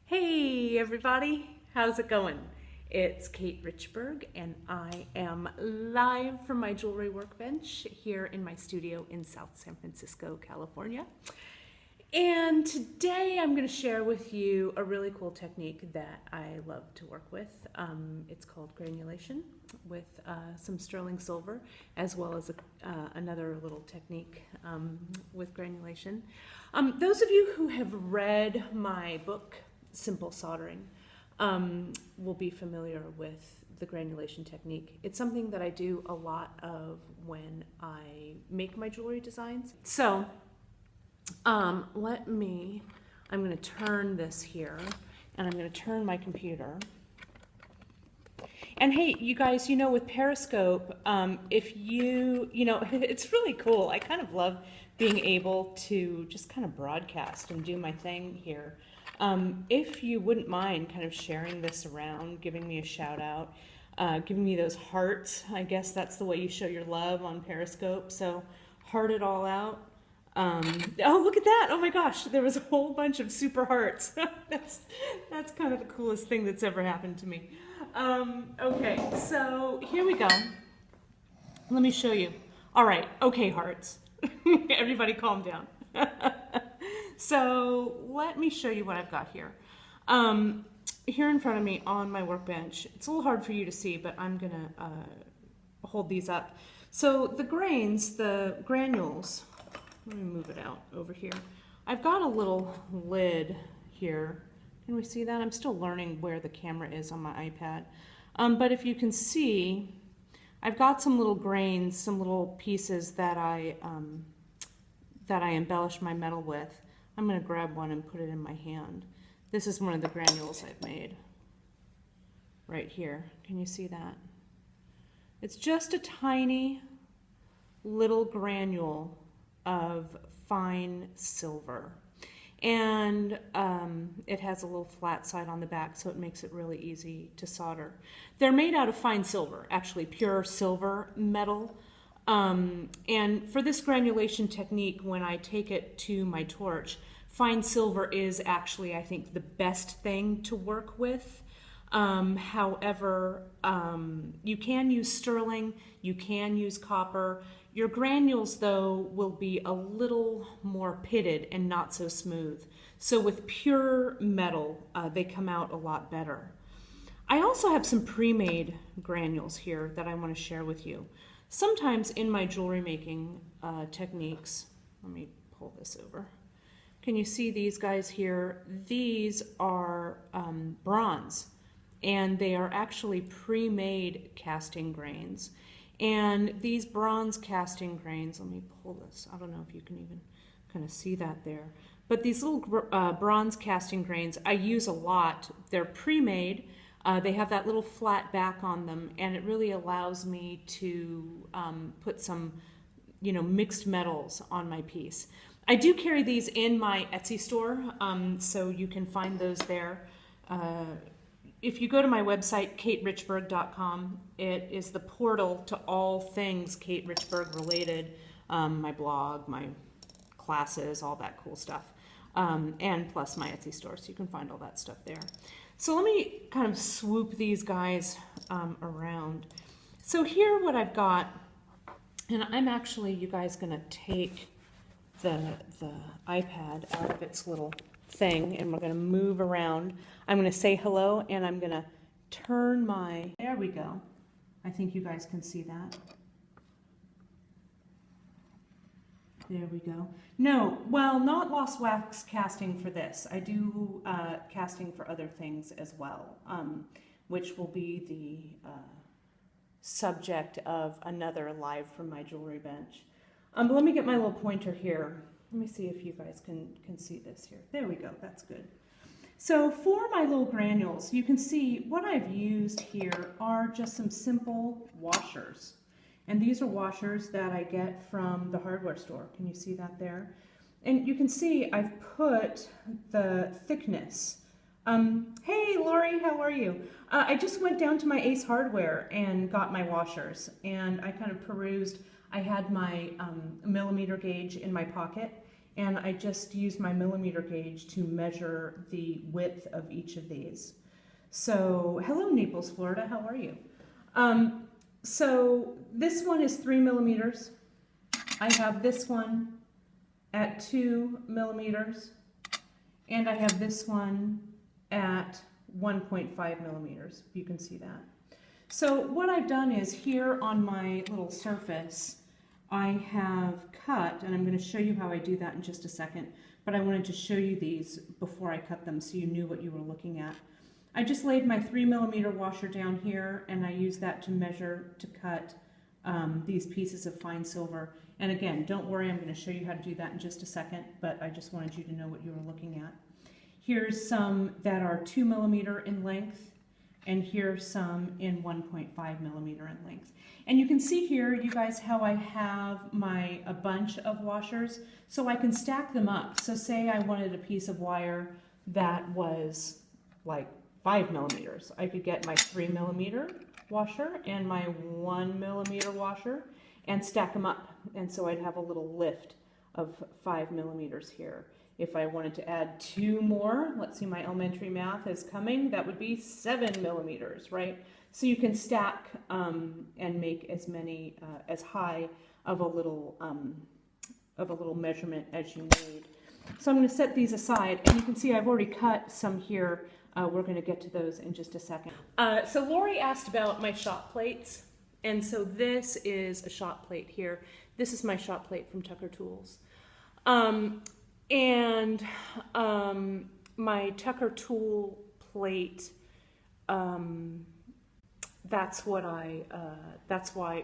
Hey everybody, how's it going? It's Kate Richburg and I am live from my jewelry workbench here in my studio in South San Francisco, California. And today I'm going to share with you a really cool technique that I love to work with. It's called granulation with some sterling silver, as well as another little technique with granulation. Those of you who have read my book, Simple Soldering, will be familiar with the granulation technique. It's something that I do a lot of when I make my jewelry designs. So I'm going to turn this here, and I'm going to turn my computer. And hey, you guys, with Periscope, if it's really cool. I kind of love being able to just kind of broadcast and do my thing here. If you wouldn't mind kind of sharing this around, giving me a shout out, giving me those hearts. I guess that's the way you show your love on Periscope. So heart it all out. Oh, look at that. Oh my gosh, there was a whole bunch of super hearts. That's kind of the coolest thing that's ever happened to me. Okay, so here we go. Let me show you. All right, okay, hearts. Everybody calm down. So let me show you what I've got here. Here in front of me on my workbench, it's a little hard for you to see, but I'm gonna hold these up. So the granules, let me move it out over here. I've got a little lid here. Can we see that? I'm still learning where the camera is on my iPad. But if you can see, I've got some little grains, some little pieces that I embellish my metal with. I'm going to grab one and put it in my hand. This is one of the granules I've made right here. Can you see that? It's just a tiny little granule of fine silver. And it has a little flat side on the back, so it makes it really easy to solder. They're made out of fine silver, actually pure silver metal. And for this granulation technique, when I take it to my torch, fine silver is actually, I think, the best thing to work with. However, you can use sterling, you can use copper. Your granules, though, will be a little more pitted and not so smooth. So with pure metal, they come out a lot better. I also have some pre-made granules here that I want to share with you. Sometimes in my jewelry making techniques, let me pull this over. Can you see these guys here? These are bronze, and they are actually pre-made casting grains. And these bronze casting grains, let me pull this. I don't know if you can even kind of see that there. But these little bronze casting grains I use a lot. They're pre-made. They have that little flat back on them, and it really allows me to put some, mixed metals on my piece. I do carry these in my Etsy store, so you can find those there. If you go to my website, katerichburg.com, it is the portal to all things Kate Richburg related, my blog, my classes, all that cool stuff, and plus my Etsy store, so you can find all that stuff there. So let me kind of swoop these guys around. So here what I've got, and I'm actually, you guys, going to take the iPad out of its little thing, and we're going to move around. I'm going to say hello, and I'm going to turn my, there we go. I think you guys can see that. There we go. No, well, not lost wax casting for this. I do casting for other things as well, which will be the subject of another live from my jewelry bench. But let me get my little pointer here. Let me see if you guys can see this here. There we go, that's good. So for my little granules, you can see what I've used here are just some simple washers. And these are washers that I get from the hardware store. Can you see that there? And you can see I've put the thickness. Hey Lori, how are you? I just went down to my Ace Hardware and got my washers, and I kind of perused. I had my millimeter gauge in my pocket, and I just used my millimeter gauge to measure the width of each of these. So, hello Naples, Florida, how are you? So this one is 3 millimeters. I have this one at 2 millimeters, and I have this one at 1.5 millimeters, if you can see that. So what I've done is here on my little surface, I have cut, and I'm going to show you how I do that in just a second, but I wanted to show you these before I cut them so you knew what you were looking at. I just laid my 3 millimeter washer down here, and I use that to measure, to cut these pieces of fine silver. And again, don't worry, I'm going to show you how to do that in just a second, but I just wanted you to know what you were looking at. Here's some that are 2 millimeter in length, and here's some in 1.5 millimeter in length. And you can see here, you guys, how I have a bunch of washers, so I can stack them up. So say I wanted a piece of wire that was like 5 millimeters. I could get my 3 millimeter washer and my 1 millimeter washer and stack them up. And so I'd have a little lift of 5 millimeters here. If I wanted to add 2 more, let's see, my elementary math is coming, that would be 7 millimeters, right? So you can stack and make as many, as high of a little measurement as you need. So I'm going to set these aside, and you can see I've already cut some here. We're going to get to those in just a second. So Lori asked about my shot plates, and so this is a shot plate here. This is my shot plate from Tucker Tools. My Tucker tool plate, that's why,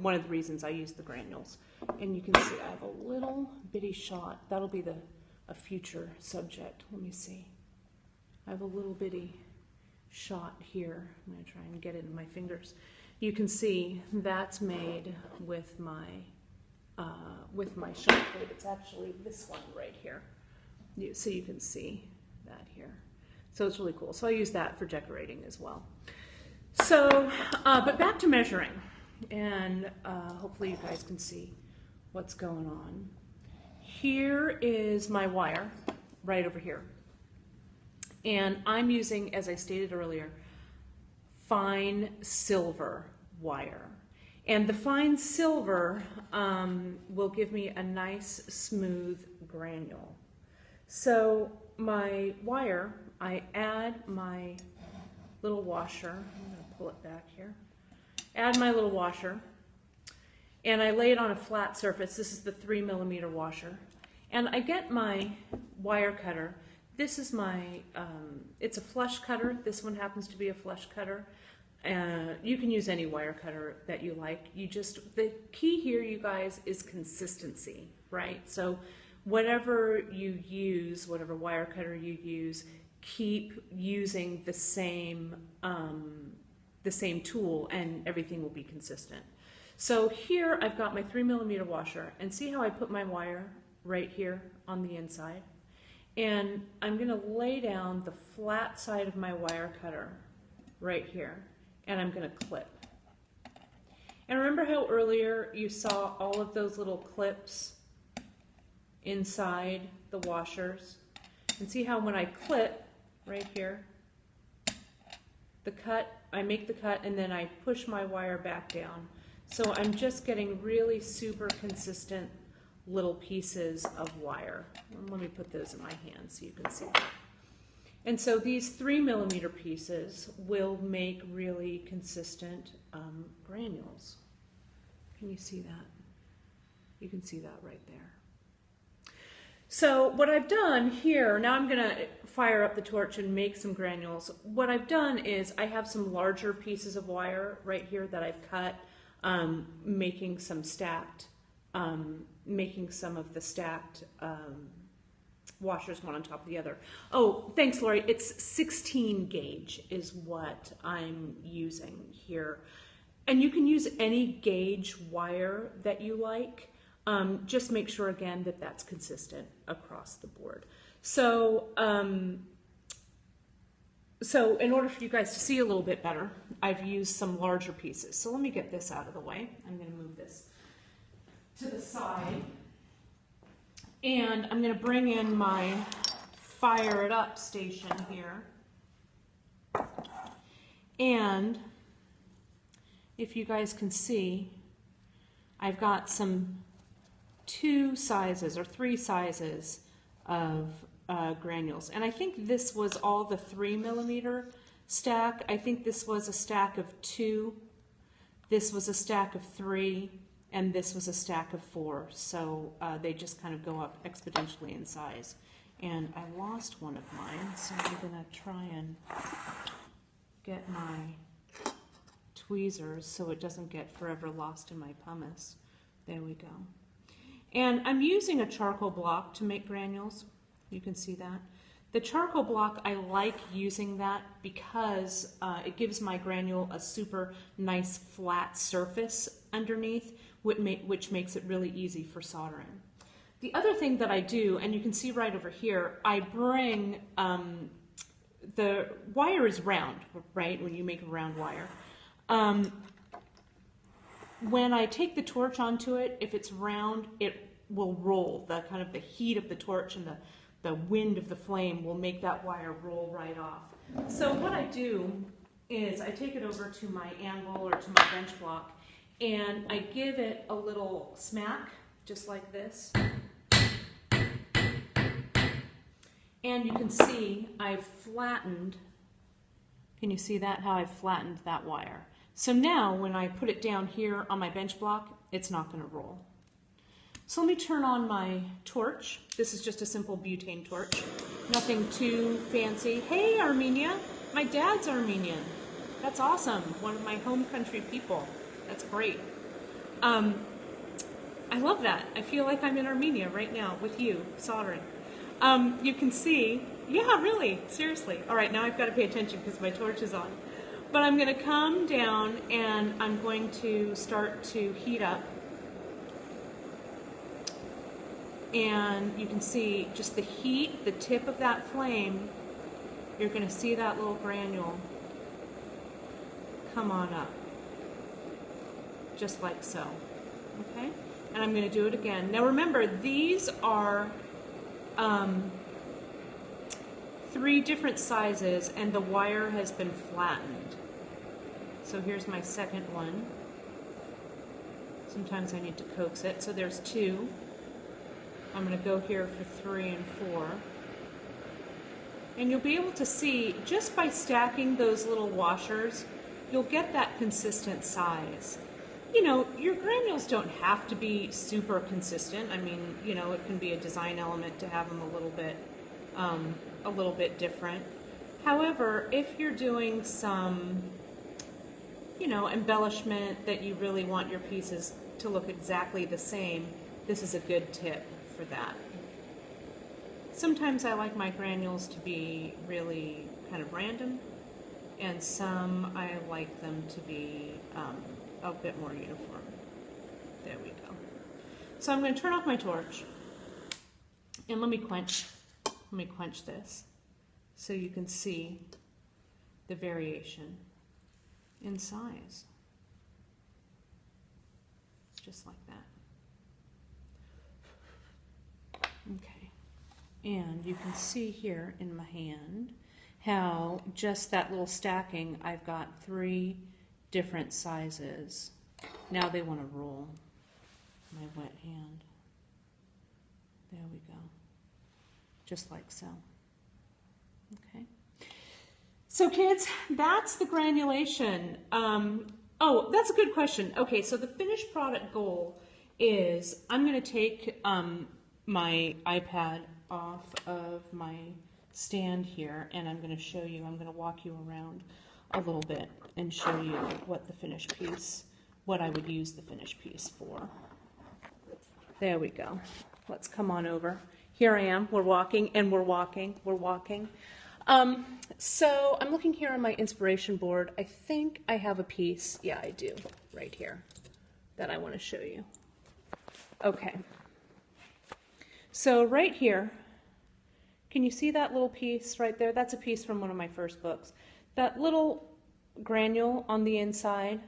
one of the reasons I use the granules. And you can see I have a little bitty shot. That'll be a future subject. Let me see. I have a little bitty shot here. I'm going to try and get it in my fingers. You can see that's made with my shot plate. It's actually this one right here. So you can see that here. So it's really cool. So I use that for decorating as well. So, but back to measuring, and hopefully you guys can see what's going on. Here is my wire right over here. And I'm using, as I stated earlier, fine silver wire. And the fine silver will give me a nice smooth granule. So my wire, I add my little washer. I'm going to pull it back here. Add my little washer. And I lay it on a flat surface. This is the 3 millimeter washer. And I get my wire cutter. This is my, it's a flush cutter. This one happens to be a flush cutter. You can use any wire cutter that you like. The key here, you guys, is consistency, right? So whatever you use, whatever wire cutter you use, keep using the same tool and everything will be consistent. So here I've got my 3 millimeter washer, and see how I put my wire right here on the inside? And I'm going to lay down the flat side of my wire cutter right here, and I'm going to clip. And remember how earlier you saw all of those little clips inside the washers? And see how when I clip right here, I make the cut and then I push my wire back down. So I'm just getting really super consistent little pieces of wire. Let me put those in my hand so you can see that. And so these 3 millimeter pieces will make really consistent granules. Can you see that? You can see that right there. So what I've done here, now I'm going to fire up the torch and make some granules. What I've done is I have some larger pieces of wire right here that I've cut, making some of the stacked washers one on top of the other. Oh, thanks, Lori. It's 16 gauge is what I'm using here. And you can use any gauge wire that you like. Just make sure, again, that that's consistent across the board. So, so in order for you guys to see a little bit better, I've used some larger pieces. So let me get this out of the way. I'm going to move this to the side. And I'm going to bring in my fire it up station here. And if you guys can see, I've got some 2 sizes or 3 sizes of granules. And I think this was all the 3mm stack. I think this was a stack of 2. This was a stack of 3. And this was a stack of 4. So they just kind of go up exponentially in size. And I lost one of mine, so I'm going to try and get my tweezers so it doesn't get forever lost in my pumice. There we go. And I'm using a charcoal block to make granules. You can see that. The charcoal block, I like using that because it gives my granule a super nice flat surface underneath, which makes it really easy for soldering. The other thing that I do, and you can see right over here, I bring, the wire is round, right, when you make a round wire. When I take the torch onto it, if it's round, it will roll. The kind of the heat of the torch and the wind of the flame will make that wire roll right off. So what I do is I take it over to my anvil or to my bench block, and I give it a little smack, just like this. And you can see I've flattened, can you see that, how I've flattened that wire? So now when I put it down here on my bench block, it's not going to roll. So let me turn on my torch. This is just a simple butane torch, nothing too fancy. Hey, Armenia, my dad's Armenian. That's awesome, one of my home country people. That's great. I love that. I feel like I'm in Armenia right now with you, soldering. You can see, yeah, really, seriously. All right, now I've got to pay attention because my torch is on. But I'm going to come down and I'm going to start to heat up. And you can see just the heat, the tip of that flame, you're going to see that little granule come on up, just like so, okay? And I'm going to do it again. Now remember, these are 3 different sizes and the wire has been flattened. So here's my second one. Sometimes I need to coax it. So there's 2. I'm going to go here for 3 and 4. And you'll be able to see, just by stacking those little washers, you'll get that consistent size. You know, your granules don't have to be super consistent. I mean, you know, it can be a design element to have them a little bit different. However, if you're doing some, you know, embellishment that you really want your pieces to look exactly the same, this is a good tip for that. Sometimes I like my granules to be really kind of random, and some I like them to be a bit more uniform. There we go. So I'm going to turn off my torch, and let me quench this so you can see the variation in size. Just like that. Okay. And you can see here in my hand how just that little stacking, I've got 3 different sizes. Now they want to roll. My wet hand. There we go. Just like so. Okay. So kids, that's the granulation. Oh, that's a good question. Okay, so the finished product goal is I'm going to take my iPad off of my stand here, and I'm going to show you, I'm going to walk you around a little bit and show you what the finished piece, what I would use the finished piece for. There we go. Let's come on over. Here I am. We're walking, and we're walking. We're walking. So I'm looking here on my inspiration board. I think I have a piece. Yeah, I do. Right here that I want to show you. Okay. So right here, can you see that little piece right there? That's a piece from one of my first books. That little granule on the inside,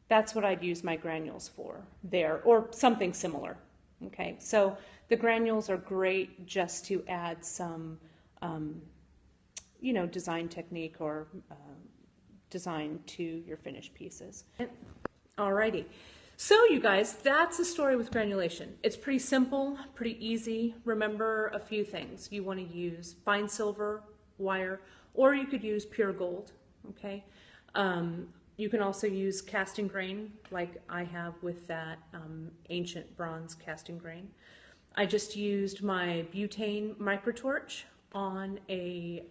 that's what I'd use my granules for there, or something similar. Okay, so the granules are great just to add some, you know, design technique or design to your finished pieces. Alrighty, so you guys, that's the story with granulation. It's pretty simple, pretty easy. Remember a few things. You want to use fine silver wire, or you could use pure gold, okay? You can also use casting grain like I have with that ancient bronze casting grain. I just used my butane microtorch on a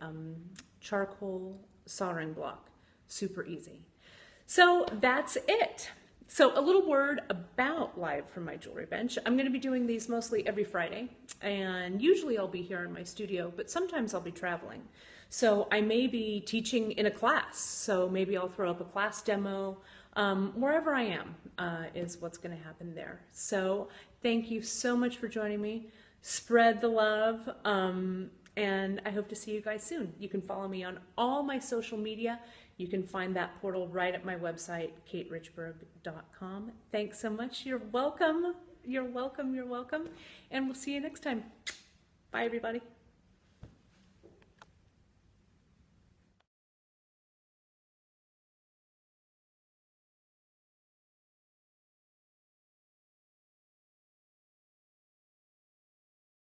charcoal soldering block. Super easy. So that's it. So a little word about Live from my jewelry bench. I'm going to be doing these mostly every Friday, and usually I'll be here in my studio, but sometimes I'll be traveling. So I may be teaching in a class, so maybe I'll throw up a class demo. Wherever I am is what's going to happen there. So thank you so much for joining me. Spread the love, and I hope to see you guys soon. You can follow me on all my social media. You can find that portal right at my website, katerichberg.com. Thanks so much. You're welcome. You're welcome. You're welcome. And we'll see you next time. Bye, everybody.